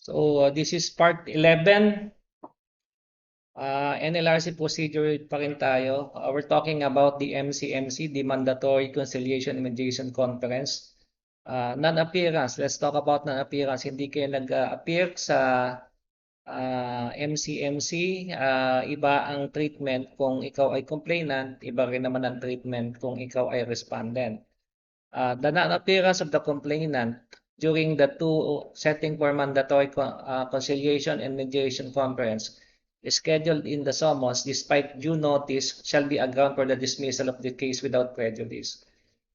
So this is part 11. NLRC procedure pa rin tayo. We're talking about the MCMC, the Mandatory Conciliation and Mediation Conference. Non-appearance. Let's talk about non-appearance. Hindi kayo nag-appear sa MCMC. Iba ang treatment kung ikaw ay complainant. Iba rin naman ang treatment kung ikaw ay respondent. The non-appearance of the complainant during the two setting for mandatory conciliation and mediation conference is scheduled in the summons despite due notice shall be a ground for the dismissal of the case without prejudice.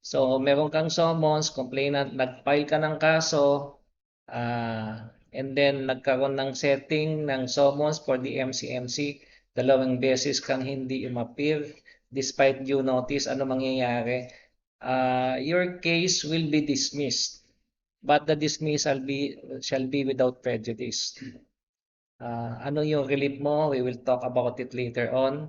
So, meron kang summons, complainant, nag-file ka ng kaso, and then nagkaroon ng setting ng summons for the MCMC, dalawang beses kang hindi umappear despite due notice, ano mangyayari? Your case will be dismissed, but the dismissal shall be without prejudice. Ano yung relief mo? We will talk about it later on.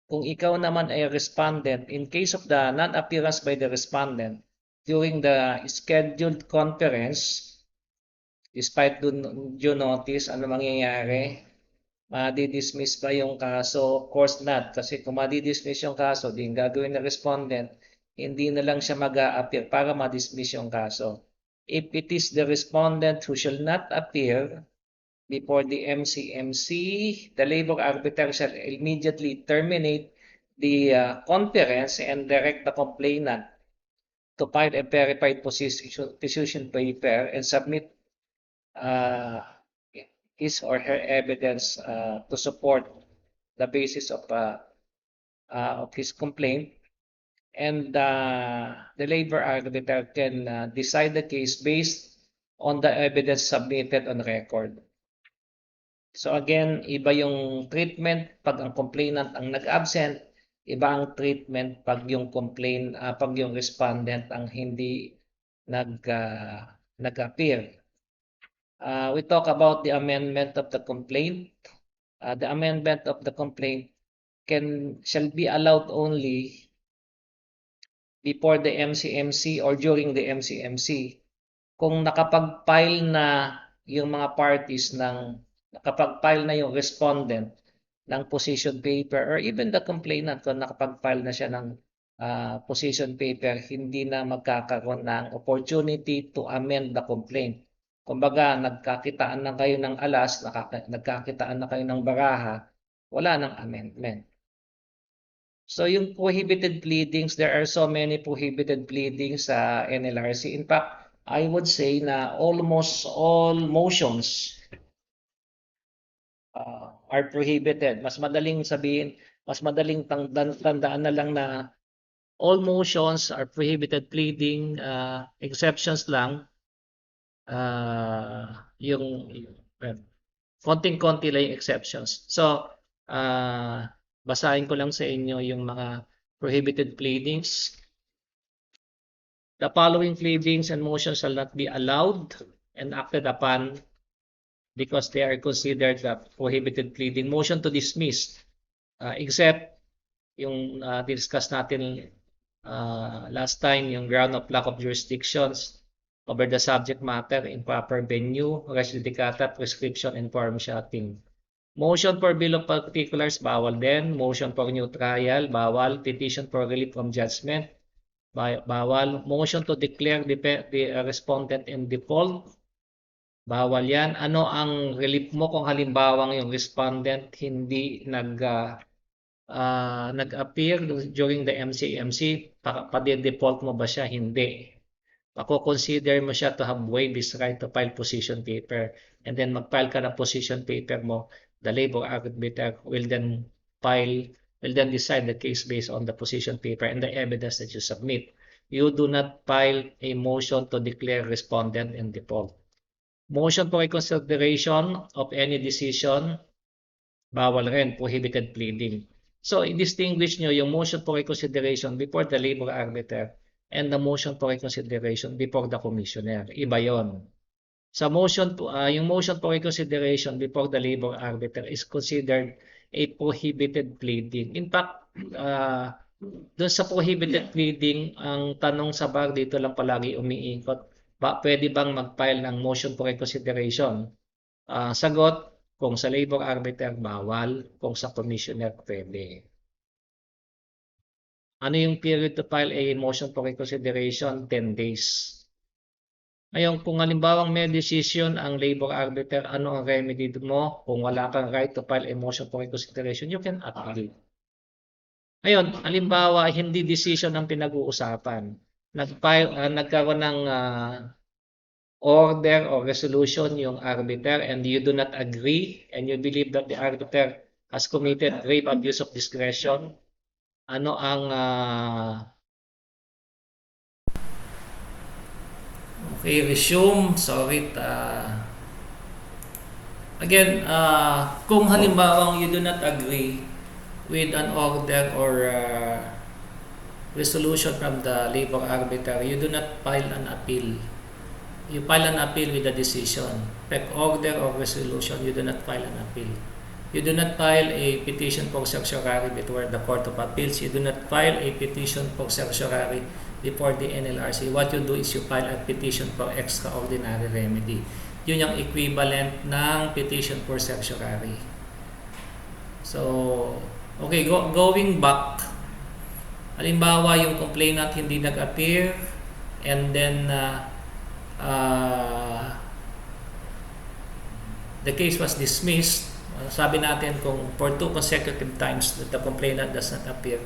Kung ikaw naman ay respondent, in case of the non-appearance by the respondent during the scheduled conference, despite due notice, ano mangyayari? Madi-dismiss ba yung kaso? Of course not. Kasi kung madi-dismiss yung kaso, di yung gagawin ng respondent, hindi na lang siya mag-a-appear para ma-dismiss yung kaso. If it is the respondent who shall not appear before the MCMC, the labor arbiter shall immediately terminate the conference and direct the complainant to file a verified position paper and submit his or her evidence to support the basis of his complaint, and the labor arbiter can decide the case based on the evidence submitted on record. So again, iba yung treatment pag ang complainant ang nag-absent, iba ang treatment pag yung pag yung respondent ang hindi nag-appear. We talk about the amendment of the complaint. The amendment of the complaint shall be allowed only before the MCMC or during the MCMC kung nakapag-file na yung mga parties nakapag-file na yung respondent ng position paper, or even the complainant kung nakapag-file na siya ng position paper, hindi na magkakaroon ng opportunity to amend the complaint. Kumbaga, nagkakitaan na kayo ng alas, nagkakitaan na kayo ng baraha, wala nang amendment. So yung prohibited pleadings, there are so many prohibited pleadings sa NLRC. In fact, I would say na almost all motions are prohibited. Mas madaling sabihin, mas madaling tandaan na lang na all motions are prohibited pleading, exceptions lang. Yung konting-konti lang yung exceptions. So, basahin ko lang sa inyo yung mga prohibited pleadings. The following pleadings and motions shall not be allowed and acted upon because they are considered the prohibited pleading. Motion to dismiss, except yung discuss natin last time, yung ground of lack of jurisdictions over the subject matter, improper venue, res judicata, prescription, and forum shopping. Motion for bill of particulars, bawal din. Motion for new trial, bawal. Petition for relief from judgment, bawal. Motion to declare the respondent in default, bawal yan. Ano ang relief mo kung halimbawang yung respondent hindi nag-appear during the MCMC? Pa-default mo ba siya? Hindi. Mako-consider mo siya to have waived his right to file position paper, and then mag-file ka ng position paper mo. The labor arbiter will then decide the case based on the position paper and the evidence that you submit. You do not file a motion to declare respondent in default. Motion for reconsideration of any decision, bawal rin, prohibited pleading. So, i-distinguish nyo yung motion for reconsideration before the labor arbiter and the motion for reconsideration before the commissioner. Iba yon. Sa yung motion for reconsideration before the labor arbiter is considered a prohibited pleading. In fact, doon sa prohibited pleading, ang tanong sa bar dito lang palagi umiikot, pwede bang mag-file ng motion for reconsideration Sagot, kung sa labor arbiter bawal, kung sa commissioner pwede. Ano yung period to file a motion for reconsideration? 10 days. Ngayon, kung halimbawang may decision ang labor arbiter, ano ang remedy mo? Kung wala kang right to file a motion for reconsideration, you can appeal. Ngayon, halimbawa, hindi decision ang pinag-uusapan. Nagkaroon ng order or resolution yung arbiter and you do not agree and you believe that the arbiter has committed grave abuse of discretion, ano ang okay, resume. Sorry. Again, kung halimbawang you do not agree with an order or resolution from the labor arbiter, you do not file an appeal. You file an appeal with the decision. Like order or resolution, you do not file an appeal. You do not file a petition for certiorari before the Court of Appeals. You do not file a petition for certiorari before the NLRC. What you do is you file a petition for extraordinary remedy. Yun yung equivalent ng petition for certiorari. So, okay, going back, halimbawa yung complainant hindi nag-appear and then the case was dismissed. Sabi natin kung for 2 consecutive times that the complainant does not appear,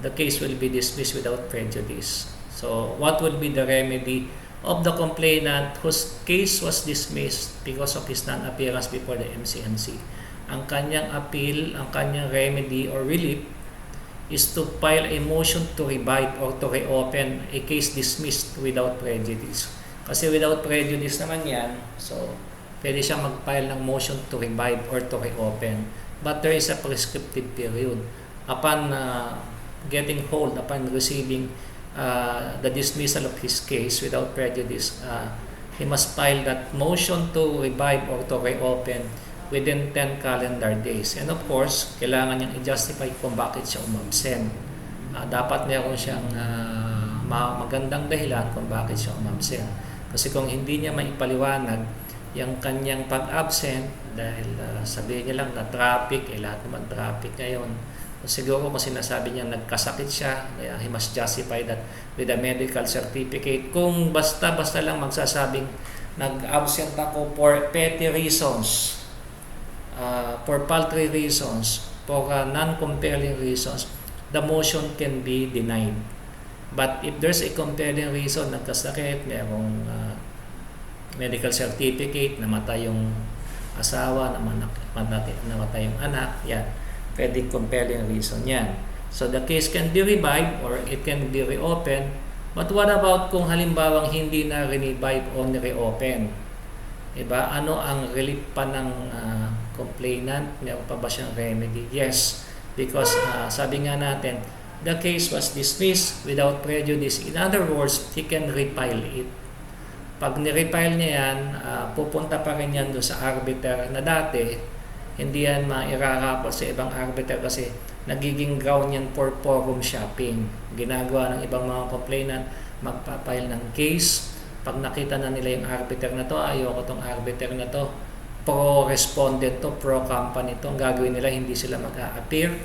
the case will be dismissed without prejudice. So what would be the remedy of the complainant whose case was dismissed because of his non-appearance before the MCMC? Ang kanyang appeal, ang kanyang remedy or relief is to file a motion to revive or to reopen a case dismissed without prejudice. Kasi without prejudice naman yan, so pwede siyang mag-file ng motion to revive or to reopen. But there is a prescriptive period. Upon getting hold, upon receiving the dismissal of his case without prejudice, he must file that motion to revive or to reopen within 10 calendar days. And of course, kailangan niyang i-justify kung bakit siya umabsent. Dapat meron siyang magandang dahilan kung bakit siya umabsent. Kasi kung hindi niya maipaliwanag yung kanyang pag-absent dahil sabihin niya lang na traffic, lahat naman traffic ngayon. So, siguro kung sinasabi niya nagkasakit siya, he must justify that with a medical certificate. Kung basta-basta lang magsasabing nag-absent ako for petty reasons, for paltry reasons, for non-compelling reasons, the motion can be denied. But if there's a compelling reason, nagkasakit, merong medical certificate, namatay yung asawa, namatay yung anak, yan, pwedeng compelling reason yan. So the case can be revived or it can be reopened. But what about kung halimbawang hindi na revive o reopen? Diba? Ano ang relief pa ng complainant? Meron pa ba siyang remedy? Yes, because sabi nga natin, the case was dismissed without prejudice. In other words, he can refile it. Pag nirefile niya yan, pupunta pa rin yan doon sa arbiter na dati, hindi yan mairarapot sa ibang arbiter kasi nagiging ground yan for forum shopping. Ginagawa ng ibang mga complainant, magpapile ng case. Pag nakita na nila yung arbiter na to, ayoko tong arbiter na to, pro-respondent to, pro-company to, ang gagawin nila, hindi sila mag-a-appear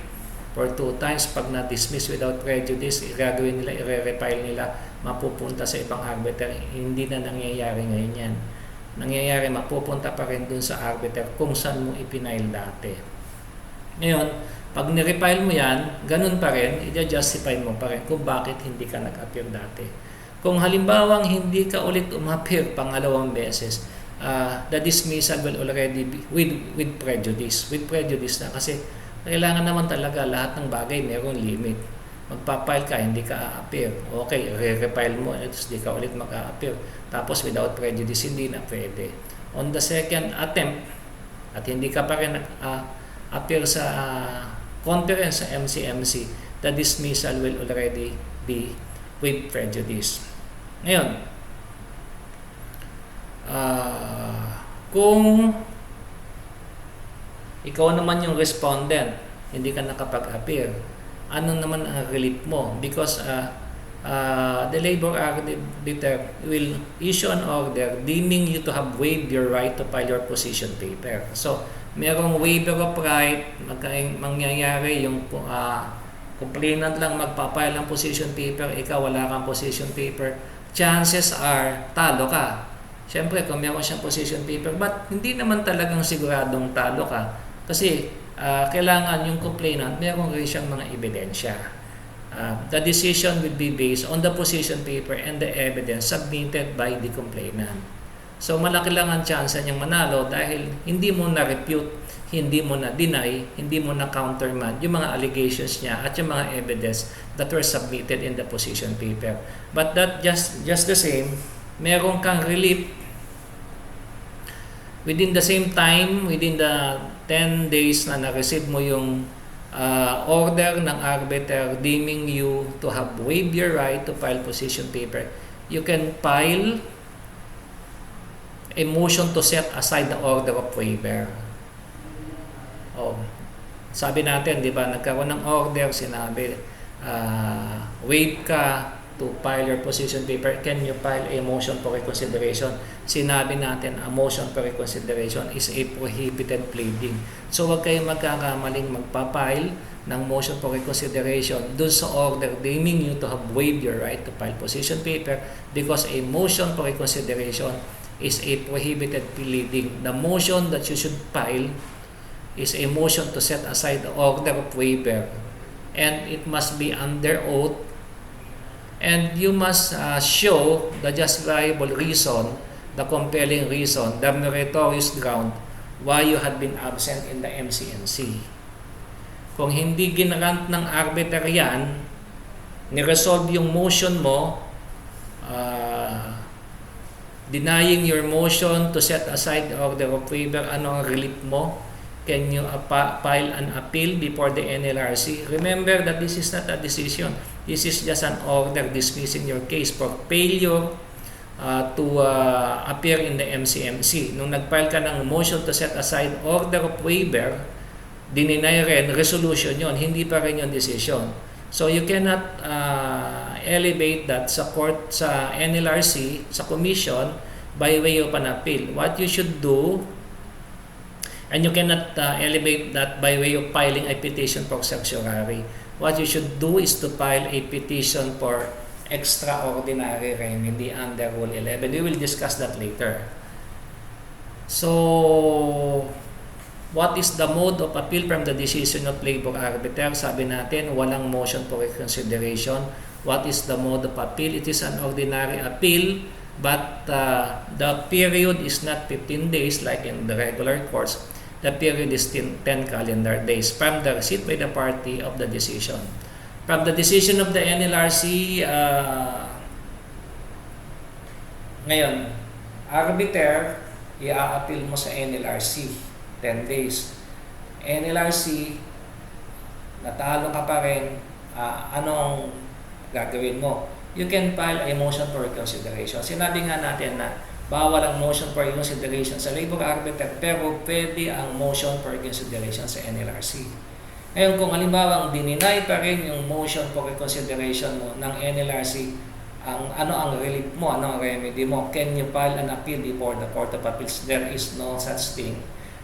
for 2 times. Pag na-dismiss without prejudice, gagawin nila, i-refile nila, mapupunta sa ibang arbiter. Hindi na nangyayari ngayon yan. Nangyayari, mapupunta pa rin dun sa arbiter kung saan mo ipinail dati. Ngayon, pag nirefile mo yan, ganun pa rin, i-justify mo pa rin kung bakit hindi ka nag-appear dati. Kung halimbawang hindi ka ulit umappear pangalawang beses, the dismissal will already be with prejudice. With prejudice na kasi kailangan naman talaga lahat ng bagay mayroong limit. Magpa-file ka, hindi ka a-appear. Okay, re-refile mo, tapos hindi ka ulit mag-a-appear. Tapos without prejudice, hindi na pwede. On the second attempt, at hindi ka pa rin appear sa conference sa MCMC, the dismissal will already be with prejudice. Ngayon, kung ikaw naman yung respondent, hindi ka nakapag-appear, ano naman ang relief mo? Because the labor arbiter will issue an order deeming you to have waived your right to file your position paper. So, merong waiver of right, mangyayari yung complainant lang magpapile ng position paper, ikaw wala kang position paper, chances are talo ka. Siyempre, kung meron siyang position paper, but hindi naman talagang siguradong talo ka. Kasi kailangan yung complainant, meron rin siyang mga ebidensya. The decision will be based on the position paper and the evidence submitted by the complainant. So, malaki lang ang chance niyang manalo dahil hindi mo na-refute, hindi mo na-deny, hindi mo na-countermand yung mga allegations niya at yung mga evidence that were submitted in the position paper. But that just the same, meron kang relief within the same time, within the 10 days na na-receive mo yung order ng arbiter deeming you to have waived your right to file position paper, you can file a motion to set aside the order of waiver. Sabi natin, di ba, nagkaroon ng order, sinabi, waive ka to file your position paper, can you file a motion for reconsideration? Sinabi natin, a motion for reconsideration is a prohibited pleading. So, huwag kayong magkakamaling magpapile ng motion for reconsideration dun sa order deeming you to have waived your right to file position paper because a motion for reconsideration is a prohibited pleading. The motion that you should file is a motion to set aside the order of waiver, and it must be under oath, and you must show the justifiable reason, the compelling reason, the meritorious ground why you had been absent in the MCMC. Kung hindi ginrant ng arbiter yan, niresolve yung motion mo, denying your motion to set aside the order of waiver, ano ang relief mo? Can you file an appeal before the NLRC? Remember that this is not a decision. This is just an order dismissing your case for failure to appear in the MCMC. Nung nag-file ka ng motion to set aside order of waiver, dininay rin, resolution yon, hindi pa rin yung decision. So you cannot elevate that sa court, sa NLRC, sa commission, by way of an appeal. What you should do, and you cannot elevate that by way of filing a petition for certiorari. What you should do is to file a petition for extraordinary remedy under Rule 11. We will discuss that later. So, what is the mode of appeal from the decision of labor arbiter? Sabi natin, walang motion for reconsideration. What is the mode of appeal? It is an ordinary appeal, but the period is not 15 days like in the regular courts. The period is 10 calendar days from the receipt by the party of the decision. From the decision of the NLRC, ngayon, arbiter, i-a-appeal mo sa NLRC, 10 days. NLRC, natalo ka pa rin, anong gagawin mo? You can file a motion for reconsideration. Sinabi nga natin na bawal ang motion for reconsideration sa labor arbiter, pero pwede ang motion for reconsideration sa NLRC. Ngayon, kung halimbawa ang dininay pa rin yung motion for reconsideration mo ng NLRC, ano ang relief mo, ano ang remedy mo? Can you file an appeal before the Court of Appeals? There is no such thing.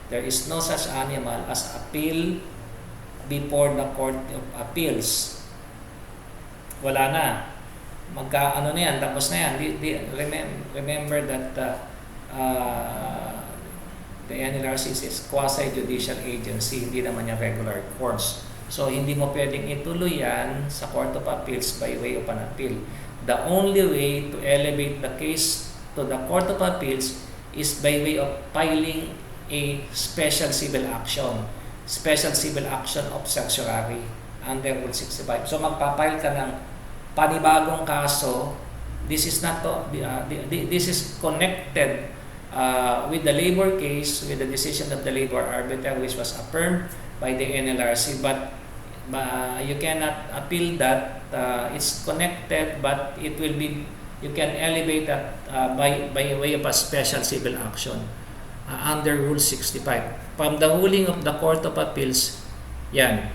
There is no such animal as appeal before the Court of Appeals. Wala na. Magka-ano na yan, tapos na yan. Remember that the NLRC is quasi-judicial agency, hindi naman yung regular courts. So, hindi mo pwedeng ituloy yan sa Court of Appeals by way of an appeal. The only way to elevate the case to the Court of Appeals is by way of filing a special civil action. Special civil action of certiorari under Rule 65. So, magpapile ka ng panibagong kaso. This is not this is connected with the labor case, with the decision of the labor arbiter, which was affirmed by the NLRC, but you cannot appeal that. It's connected, but it will be, you can elevate that by way of a special civil action under Rule 65. From the ruling of the Court of Appeals, yan,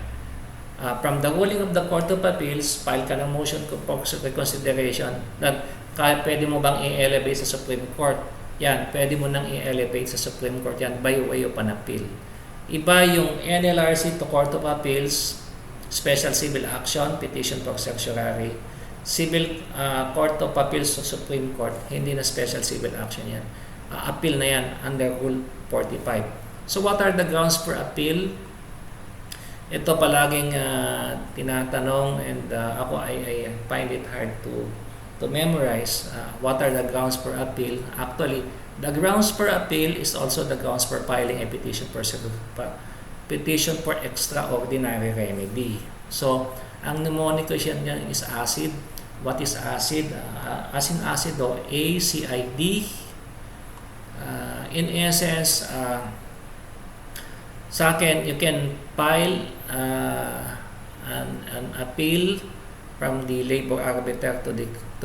From the ruling of the Court of Appeals, file ka ng motion for reconsideration that pwede mo bang i-elevate sa Supreme Court. Yan, pwede mo nang i-elevate sa Supreme Court yan by way of an appeal. Iba yung NLRC to Court of Appeals, Special Civil Action, Petition for Certiorari. Civil Court of Appeals sa Supreme Court, hindi na Special Civil Action yan. Appeal na yan under Rule 45. So what are the grounds for appeal? Ito palaging tinatanong, and ako I find it hard to memorize. What are the grounds for appeal? Actually, the grounds for appeal is also the grounds for filing a petition for extraordinary remedy. So, ang mnemonic niyan is ACID. What is ACID? As in acid, ACID. In essence, sa akin, you can file an appeal from the labor arbiter to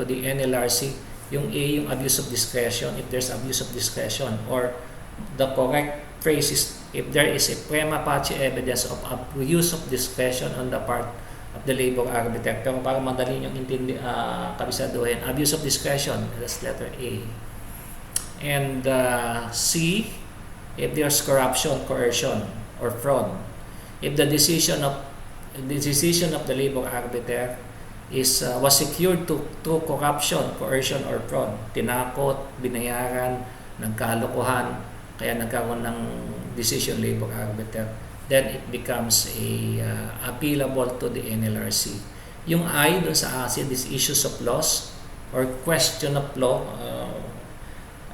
the NLRC. Yung A, yung abuse of discretion, if there's abuse of discretion, or the correct phrase is if there is a prima facie evidence of abuse of discretion on the part of the labor arbiter. Pero para madali yung kabisaduhin, abuse of discretion, that's letter A. And C, if there's corruption, coercion, or fraud. If the decision of the labor arbiter was secured through corruption, coercion, or fraud, tinakot, binayaran, nagkalokohan, kaya nagkaroon ng decision labor arbiter, then it becomes appealable to the NLRC. Yung I dun sa ACID is issues of laws or question of law.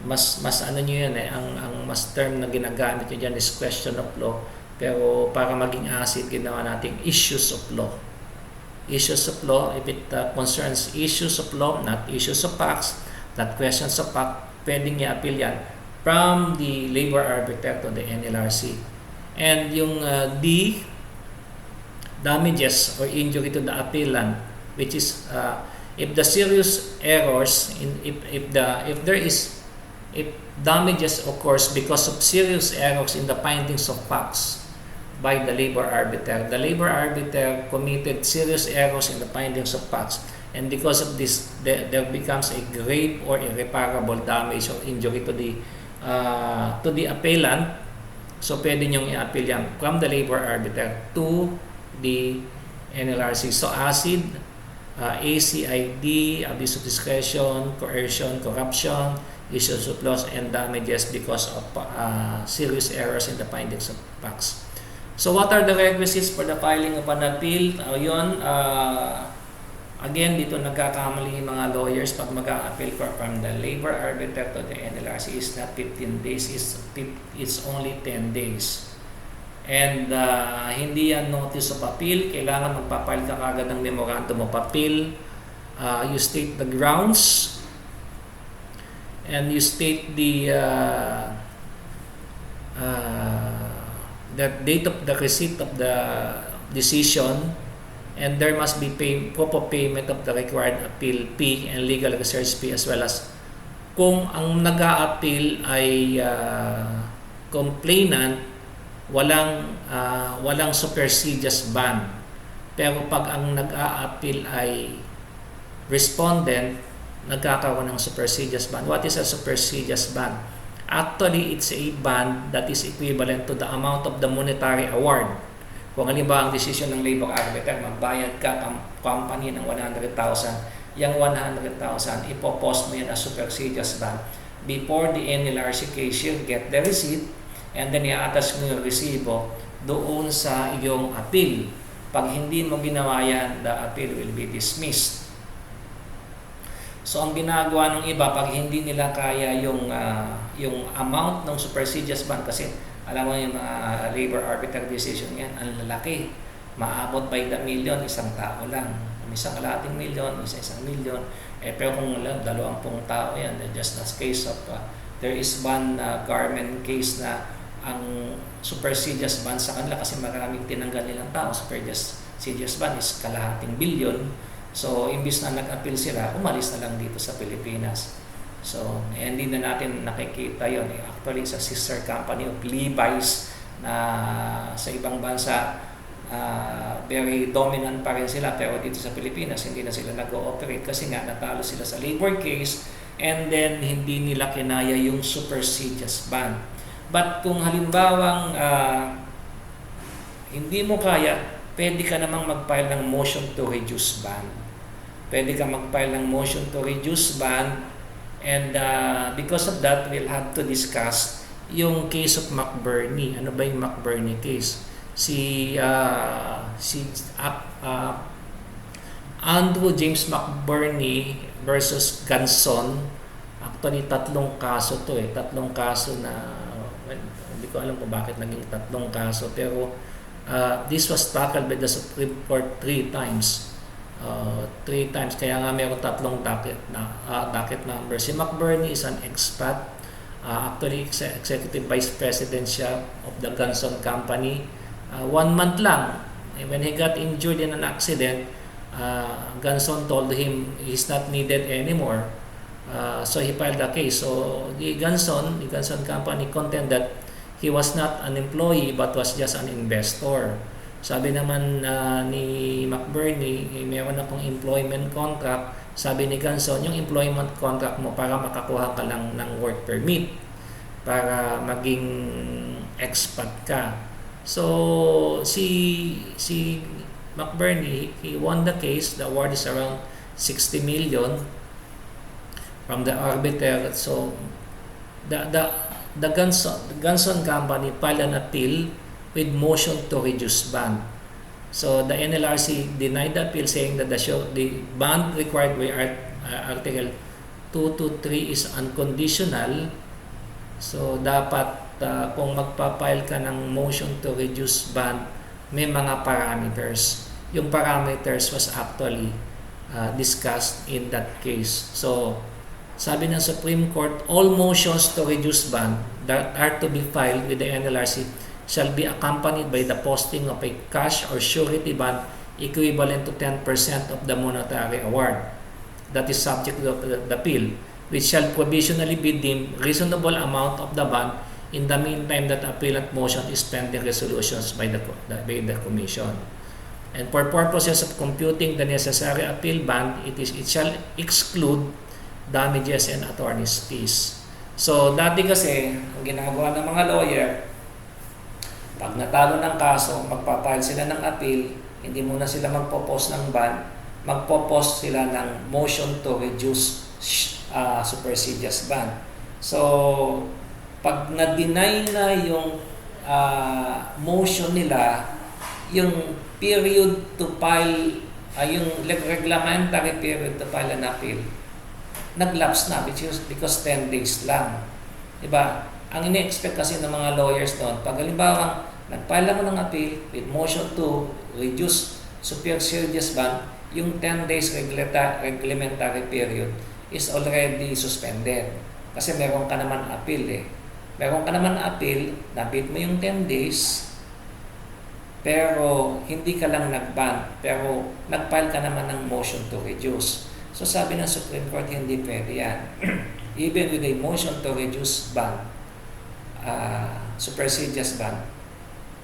Mas ano nyo yan ang mas term na ginagamit nyo dyan is question of law, pero para maging ACID ginawa natin issues of law. Issues of law, if it concerns issues of law, not issues of facts, not questions of fact, pwedeng i-appeal yan from the labor arbiter to the NLRC. And yung D, damages or injury to the appellant, which is if the serious errors if damages occurs because of serious errors in the findings of facts by the labor arbiter. The labor arbiter committed serious errors in the findings of facts, and because of this, there becomes a grave or irreparable damage or injury to the appellant. So pwede niyong i-appeal yan from the labor arbiter to the NLRC. So ACID, ACID, abuse of discretion, coercion, corruption, issues of loss, and damages because of serious errors in the findings of facts. So what are the requisites for the filing of an appeal? Again, dito nagkakamali yung mga lawyers pag mag-a-appeal from the labor arbiter to the NLRC is not 15 days, it's only 10 days. And hindi yan notice of appeal, kailangan magpapile ka kagad ng memorandum of appeal. You state the grounds, and you state the date of the receipt of the decision, and there must be proper payment of the required appeal fee and legal research fee, as well as kung ang nag-a-appeal ay complainant, walang supersedious ban. Pero pag ang nag-a-appeal ay respondent, nagkakaroon ng supersedious ban. What is a supersedious ban? Actually, it's a ban that is equivalent to the amount of the monetary award. Kung halimbawa ang decision ng labor arbiter, magbayad ka company ng 100,000, yung 100,000, ipopost mo yan as supersedious ban. Before the NLRC cashier get the receipt, and then i-attach mo yung resibo doon sa iyong appeal. Pag hindi mo ginawa yan, the appeal will be dismissed. So ang ginagawa ng iba, pag hindi nila kaya yung amount ng supersedious ban, kasi alam mo yung mga labor arbiter decision yan, ang lalaki, maabot by the million, isang tao lang, isang kalahating milyon, isang milyon, pero kung 20 tao yan, just as case of there is one government case na ang supersedious ban sa kanila, kasi maraming tinanggal nilang tao, supersedious ban is kalahating bilyon. So, imbis na nag-appeal sila, umalis na lang dito sa Pilipinas. So, hindi na natin nakikita yon. Actually, sa sister company of Levi's na sa ibang bansa, very dominant pa rin sila, pero dito sa Pilipinas hindi na sila nag-ooperate kasi nga natalo sila sa labor case and then hindi nila kinaya yung supersedeas ban. But kung halimbawang hindi mo kaya, pwede ka namang mag-file ng motion to reduce ban. Pwede ka mag-file ng motion to reduce ban, and because of that, we'll have to discuss yung case of McBurney. Ano ba yung McBurney case? Andrew James McBurney versus Ganson. Actually, tatlong kaso to eh. Tatlong kaso na, well, hindi ko alam kung bakit naging tatlong kaso. Pero this was tackled by the Supreme Court 3 times. 3 times. Kaya nga mayroon tatlong docket number. Si McBurney is an expat. Actually, Executive Vice President siya of the Ganson Company. 1 month lang. When he got injured in an accident, Ganson told him he's not needed anymore. So he filed a case. So the Ganson Company contended that he was not an employee but was just an investor. Sabi naman ni McBurney, meron akong employment contract. Sabi ni Ganson, yung employment contract mo para makakuha ka lang ng work permit para maging expat ka. So si McBurney, he won the case. The award is around 60 million from the arbiter. So the Ganson Company filed an appeal with motion to reduce bond. So the NLRC denied the appeal, saying that the bond required by Article 223 is unconditional. So dapat kung magpa-file ka ng motion to reduce bond, may mga parameters. Yung parameters was actually discussed in that case. So sabi ng Supreme Court, all motions to reduce bond that are to be filed with the NLRC shall be accompanied by the posting of a cash or surety bond equivalent to 10% of the monetary award that is subject to the appeal, which shall provisionally be deemed reasonable amount of the bond in the meantime that appellant motion is pending resolutions by the Commission. And for purposes of computing the necessary appeal bond, it shall exclude damages and attorney's fees. So dati kasi, ang ginagawa ng mga lawyer, pag natalo ng kaso, magpapile sila ng appeal, hindi muna sila magpo-post ng bond, magpo-post sila ng motion to reduce supersedeas bond. So pag na-deny na yung motion nila, yung period to file, yung reglementary period to file an appeal, nag-lapse na because 10 days lang. Diba? Ang ine-expect kasi ng mga lawyers noon, pag halimbawa nag-file ako ng appeal with motion to reduce supersedeas bond, yung 10 days reglementary period is already suspended. Kasi meron ka naman appeal eh. Meron ka naman appeal, na-beat mo yung 10 days, pero hindi ka lang nag-ban, pero nag-file ka naman ng motion to reduce. So sabi ng Supreme Court, hindi pwede yan. Even with a motion to reduce ban, supersedeas ban,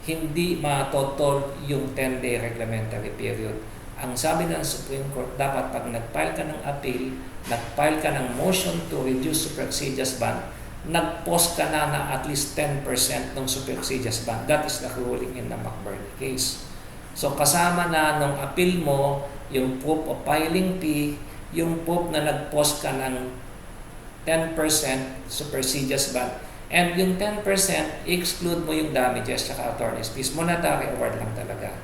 hindi matotol yung 10-day reglementary period. Ang sabi ng Supreme Court, dapat pag nag-file ka ng appeal, nag-file ka ng motion to reduce supersedeas ban, nag-post ka na at least 10% ng supersedeas ban. That is the ruling in the McBurney case. So kasama na nung appeal mo, yung proof of filing fee, yung proof na nag-post ka ng 10% supersedeas ban, and yung 10%, exclude mo yung damages at attorney's fees. Monetary award lang talaga.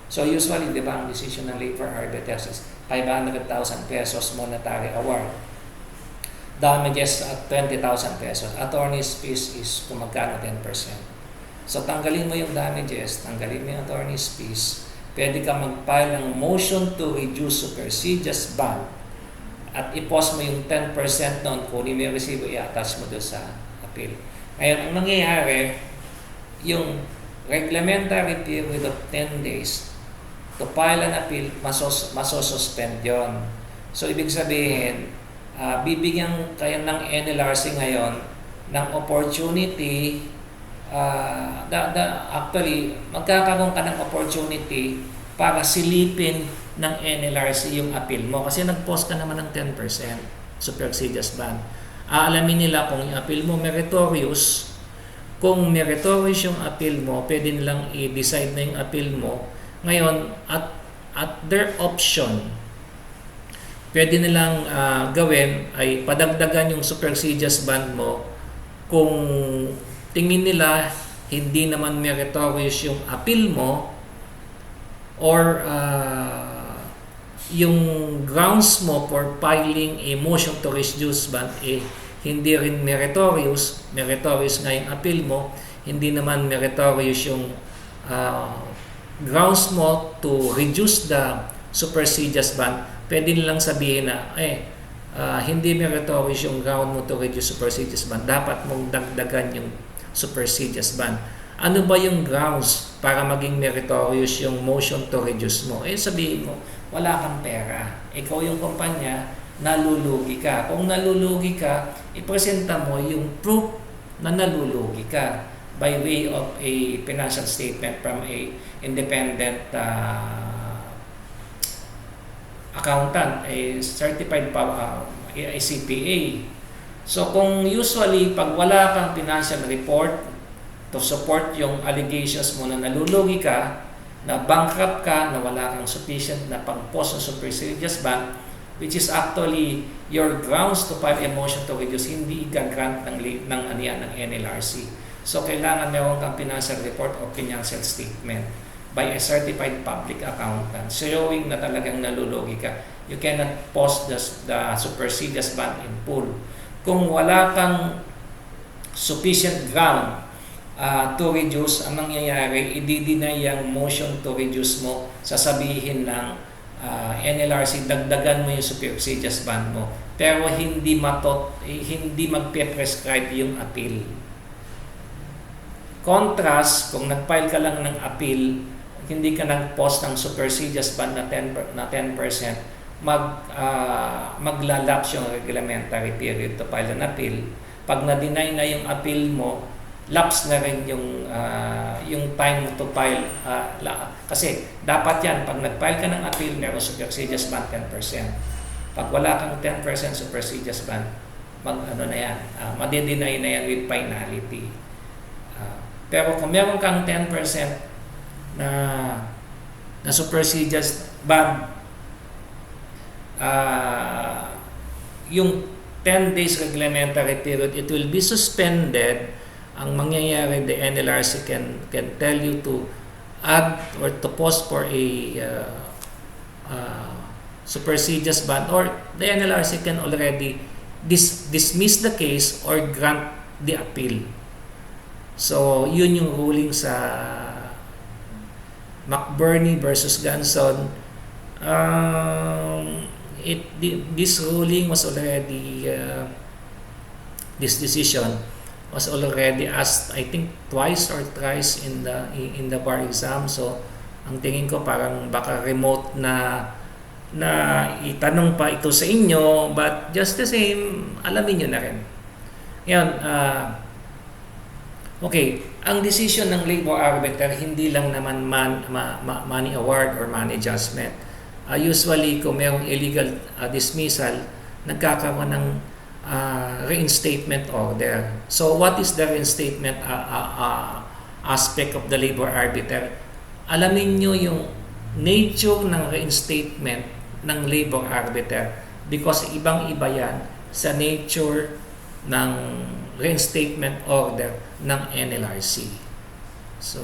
So usually, di ba, ang decision ng labor arbiters is 500,000 pesos monetary award. Damages at 20,000 pesos. Attorney's fees is kung magkano 10%. So tanggalin mo yung damages, tanggalin mo yung attorney's fees, pwede ka mag-file ng motion to reduce supersedeas bond at i-post mo yung 10% noon, kunin mo yung resibo, i-attach mo doon sa appeal. Ngayon, ang nangyayari, yung reglementary period of 10 days to file an appeal, masosuspend yon. So, ibig sabihin, bibigyan kayo ng NLRC ngayon ng opportunity actually, magkakaroon ka ng opportunity para silipin ng NLRC yung appeal mo. Kasi nag-post ka naman ng 10% supersedeas ban. Aalamin nila kung yung appeal mo meritorious. Kung meritorious yung appeal mo, pwede nilang i-decide na yung appeal mo. Ngayon, at their option, pwede nilang gawin ay padagdagan yung supersedeas ban mo kung tingin nila hindi naman meritorious yung appeal mo, or yung grounds mo for filing a motion to reduce ban hindi rin meritorious nga yung appeal mo, hindi naman meritorious yung grounds mo to reduce the supersedeas ban, pwede nilang sabihin na hindi meritorious yung ground mo to reduce supersedeas ban, dapat mong dagdagan yung supersedeas ban. Ano ba yung grounds para maging meritorious yung motion to reduce mo? Sabihin mo, wala kang pera. Ikaw yung kumpanya, nalulugi ka. Kung nalulugi ka, ipresenta mo yung proof na nalulugi ka by way of a financial statement from a independent accountant, a certified a CPA. So kung usually pag wala kang financial report to support yung allegations mo na nalulugi ka, na bankrupt ka, na wala kang sufficient na pang-post ng supersedeas ban, which is actually your grounds to file a motion to reduce, hindi i-grant ng NLRC. So kailangan meron kang financial report o financial statement by a certified public accountant showing na talagang nalulugi ka. You cannot post the supersedeas ban in full. Kung wala kang sufficient ground to reduce, ang mangyayari, i-deny yung motion to reduce mo, sasabihin ng NLRC, dagdagan mo yung supersedeas ban mo. Pero hindi magpe-prescribe yung appeal. Contrast, kung nag-file ka lang ng appeal, hindi ka nag-post ng supersedeas ban na 10%, maglalapse yung reglementary period to file an appeal. Pag na-deny na yung appeal mo, lapse na rin yung time to file. Kasi dapat yan, pag nag-file ka ng appeal, meron supersedeas ban 10%. Pag wala kang 10% supersedeas ban, madi-deny na yan with finality. Pero kung meron kang 10% na supersedeas ban, yung 10 days reglementary period, it will be suspended. Ang mangyayari, the NLRC can tell you to add or to post for a supersedeas ban, or the NLRC can already dismiss the case or grant the appeal. So, yun yung ruling sa McBurney versus Ganson. This ruling was already this decision was already asked, I think twice or thrice in the bar exam. So ang tingin ko parang baka remote na itanong pa ito sa inyo, but just the same, alamin nyo na rin. Yan, okay, ang decision ng labor arbiter hindi lang naman money award or money adjustment. Usually kung mayroong illegal dismissal, nagkakaroon ng reinstatement order. So what is the reinstatement aspect of the labor arbiter? Alamin nyo yung nature ng reinstatement ng labor arbiter, because ibang-iba yan sa nature ng reinstatement order ng NLRC. So